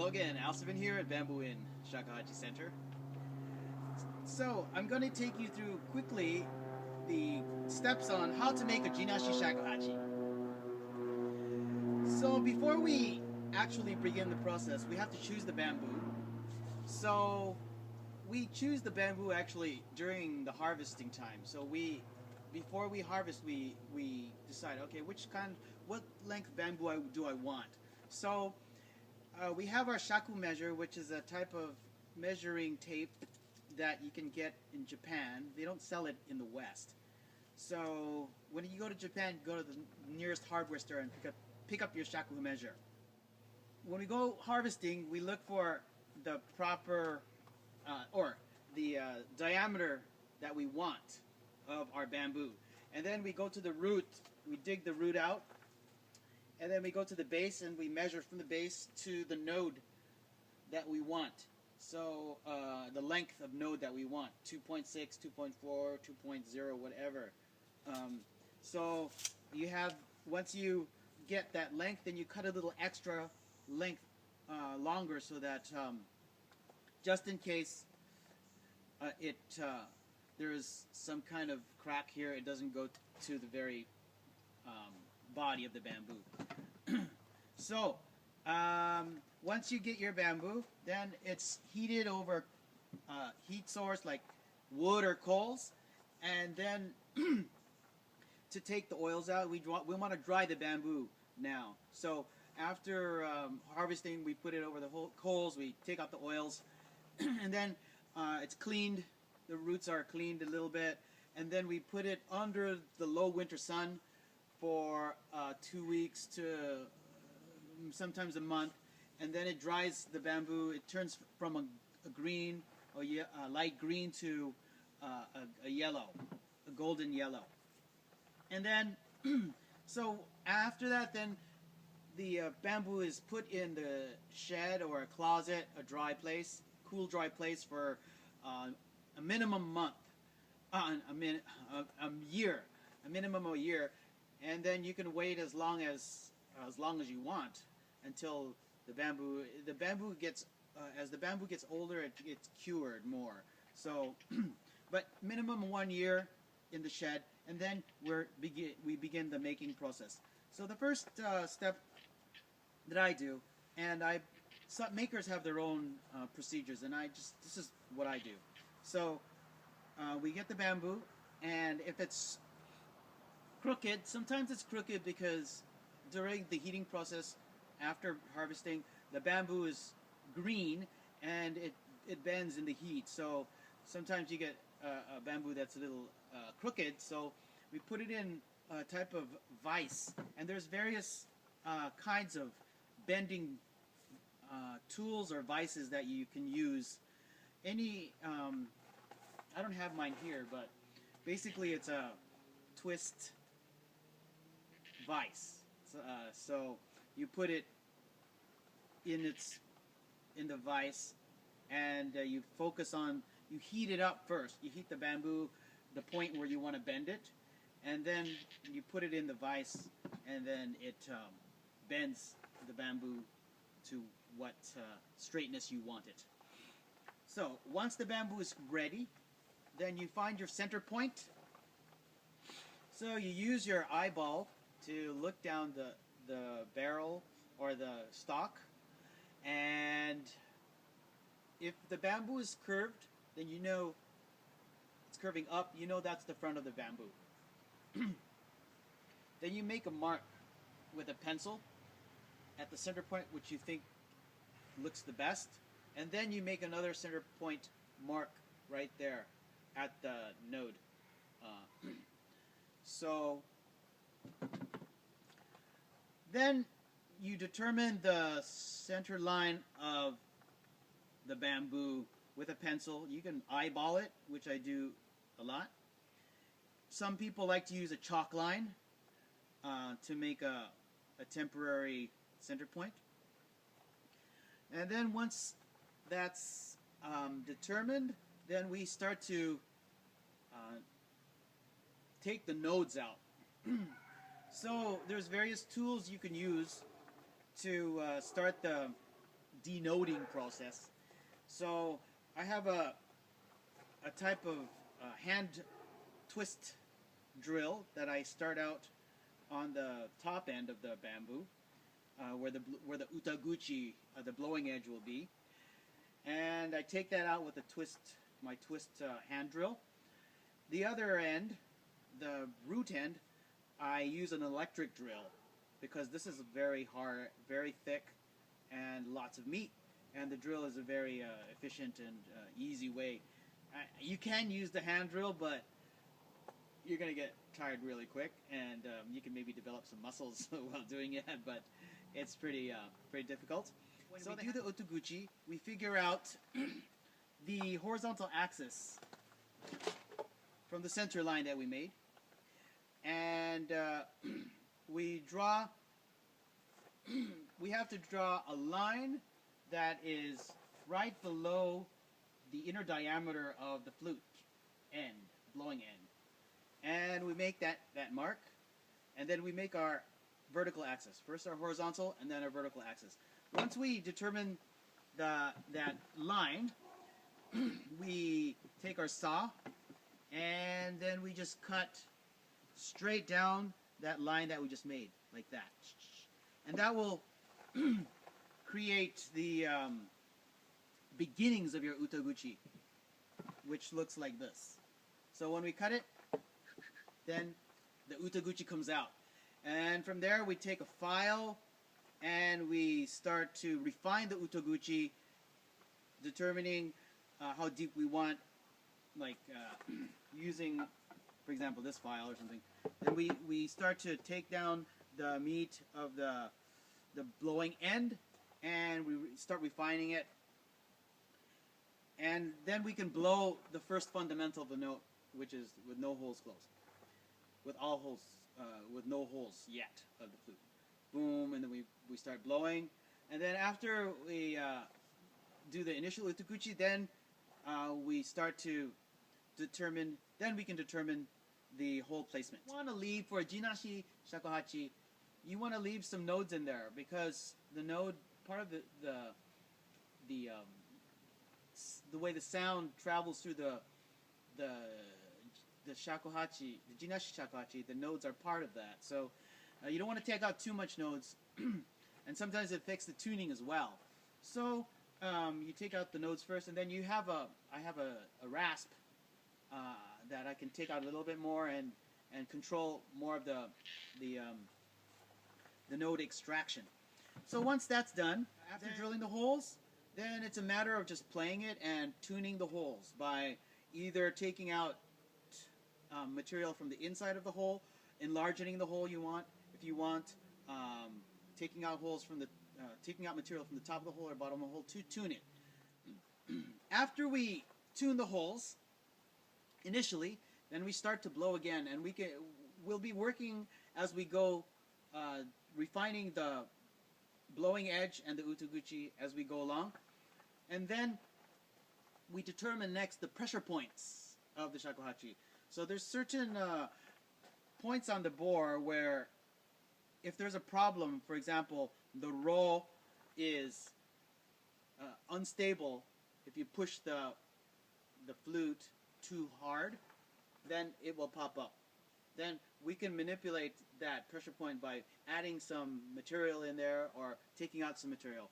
again, alcvin here at Bamboo in Shakuhachi Center. So I'm going to take you through quickly the steps on how to make a Jinashi Shakuhachi. So before we actually begin the process, we have to choose the bamboo. So we choose the bamboo actually during the harvesting time. So before we harvest, we decide, okay, what length bamboo do I want? So we have our shaku measure, which is a type of measuring tape that you can get in Japan. They don't sell it in the West. So when you go to Japan, go to the nearest hardware store and pick up your shaku measure. When we go harvesting, we look for the proper diameter that we want of our bamboo. And then we go to the root, we dig the root out, and then we go to the base and we measure from the base to the node that we want. So the length of node that we want, 2.6, 2.4, 2.0, whatever. So you have, once you get that length, then you cut a little extra length longer so that just in case there is some kind of crack here, it doesn't go to the very body of the bamboo. So once you get your bamboo, then it's heated over heat source like wood or coals, and then to take the oils out, we want to dry the bamboo now. So after harvesting, we put it over the whole coals, we take out the oils, and then it's cleaned, the roots are cleaned a little bit, and then we put it under the low winter sun for 2 weeks to sometimes a month, and then it dries the bamboo. It turns from a green or light green to a yellow, a golden yellow. And then, so after that, then the bamboo is put in the shed or a closet, a dry place, cool dry place for a minimum month, a minimum of a year, and then you can wait as long as you want until the bamboo gets as the bamboo gets older, it gets cured more. So, but minimum 1 year in the shed, and then we begin the making process. So the first step that I do, and some makers have their own procedures, and this is what I do. So we get the bamboo, and if it's crooked, sometimes it's crooked because during the heating process after harvesting, the bamboo is green and it bends in the heat. So sometimes you get a bamboo that's a little crooked, so we put it in a type of vise, and there's various kinds of bending tools or vices that you can use. I don't have mine here, but basically it's a twist vise. So you put it in the vise, and you heat it up first. You heat the bamboo, the point where you want to bend it, and then you put it in the vise, and then it bends the bamboo to what straightness you want it. So once the bamboo is ready, then you find your center point. So you use your eyeball to look down the barrel or the stalk, and if the bamboo is curved, then you know it's curving up, you know that's the front of the bamboo. Then you make a mark with a pencil at the center point which you think looks the best, and then you make another center point mark right there at the node. So then you determine the center line of the bamboo with a pencil. You can eyeball it, which I do a lot. Some people like to use a chalk line to make a temporary center point. And then once that's determined, then we start to take the nodes out. So there's various tools you can use to start the denoting process. So I have a type of hand twist drill that I start out on the top end of the bamboo, where the utaguchi, the blowing edge, will be, and I take that out with my twist hand drill. The other end, the root end, I use an electric drill because this is very hard, very thick, and lots of meat. And the drill is a very efficient and easy way. You can use the hand drill, but you're going to get tired really quick, and you can maybe develop some muscles while doing it, but it's pretty difficult. When we do the utaguchi, we figure out the horizontal axis from the center line that we made, and we have to draw a line that is right below the inner diameter of the flute end, blowing end. And we make that mark, and then we make our vertical axis. First our horizontal, and then our vertical axis. Once we determine that line, we take our saw, and then we just cut straight down that line that we just made, like that. And that will create the beginnings of your utaguchi, which looks like this. So when we cut it, then the utaguchi comes out. And from there we take a file and we start to refine the utaguchi, determining how deep we want, like using, for example, this file or something. Then we start to take down the meat of the blowing end, and we start refining it. And then we can blow the first fundamental of the note, which is with no holes closed. With all holes, with no holes yet of the flute. Boom, and then we start blowing. And then after we do the initial utaguchi, then we start to determine, then we can determine the hole placement. You want to leave, for a Jinashi Shakuhachi, you want to leave some nodes in there, because the node, part of the way the sound travels through the shakuhachi, the Jinashi Shakuhachi, the nodes are part of that. So you don't want to take out too much nodes, and sometimes it affects the tuning as well. So you take out the nodes first, and then I have a rasp that I can take out a little bit more and control more of the node extraction. So once that's done, after drilling the holes, then it's a matter of just playing it and tuning the holes by either taking out material from the inside of the hole, enlarging the hole you want, if you want, taking out material from the top of the hole or bottom of the hole to tune it. After we tune the holes initially, then we start to blow again, and we'll be working as we go, refining the blowing edge and the utaguchi as we go along. And then we determine next the pressure points of the shakuhachi. So there's certain points on the bore where if there's a problem, for example, the roll is unstable, if you push the flute too hard, then it will pop up. Then we can manipulate that pressure point by adding some material in there or taking out some material.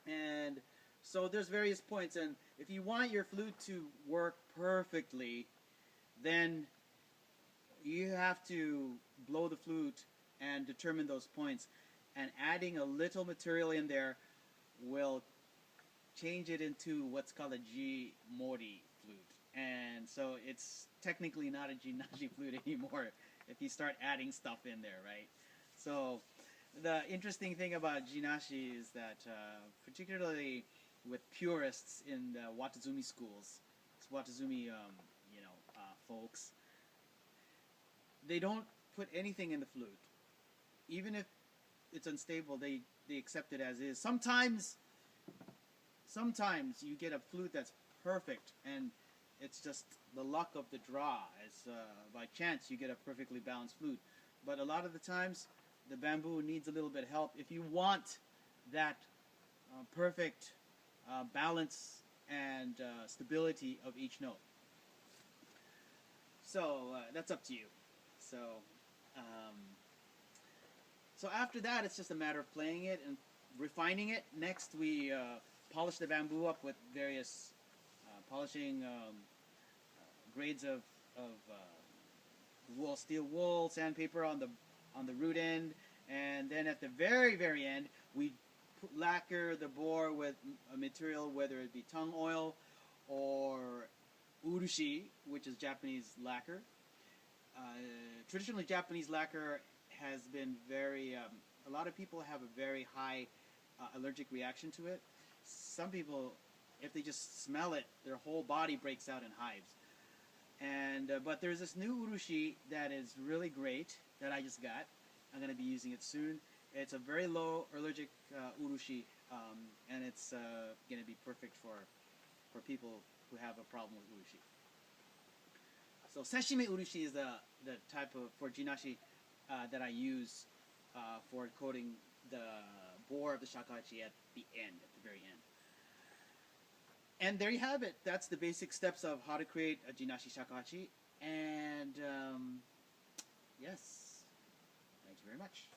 And so there's various points, and if you want your flute to work perfectly, then you have to blow the flute and determine those points. And adding a little material in there will change it into what's called a G-mori flute. And so it's technically not a Jinashi flute anymore if you start adding stuff in there, right? So the interesting thing about Jinashi is that, particularly with purists in the Watazumi schools, Watazumi, folks, they don't put anything in the flute. Even if it's unstable, they accept it as is. Sometimes you get a flute that's perfect, and it's just the luck of the draw. It's by chance you get a perfectly balanced flute. But a lot of the times, the bamboo needs a little bit of help. If you want that perfect balance and stability of each note. So that's up to you. So, um, so after that, it's just a matter of playing it and refining it. Next, we polish the bamboo up with various polishing grades of wool, steel wool, sandpaper on the root end, and then at the very end, we lacquer the boar with a material, whether it be tung oil or urushi, which is Japanese lacquer. Traditionally, Japanese lacquer has been very. A lot of people have a very high allergic reaction to it. Some people, if they just smell it, their whole body breaks out in hives. And but there's this new urushi that is really great that I just got. I'm going to be using it soon. It's a very low allergic urushi, and it's going to be perfect for people who have a problem with urushi. So seshime urushi is the type of for jinashi that I use for coating the bore of the shakuhachi at the end, at the very end. And there you have it. That's the basic steps of how to create a Jinashi Shakuhachi. And yes, thank you very much.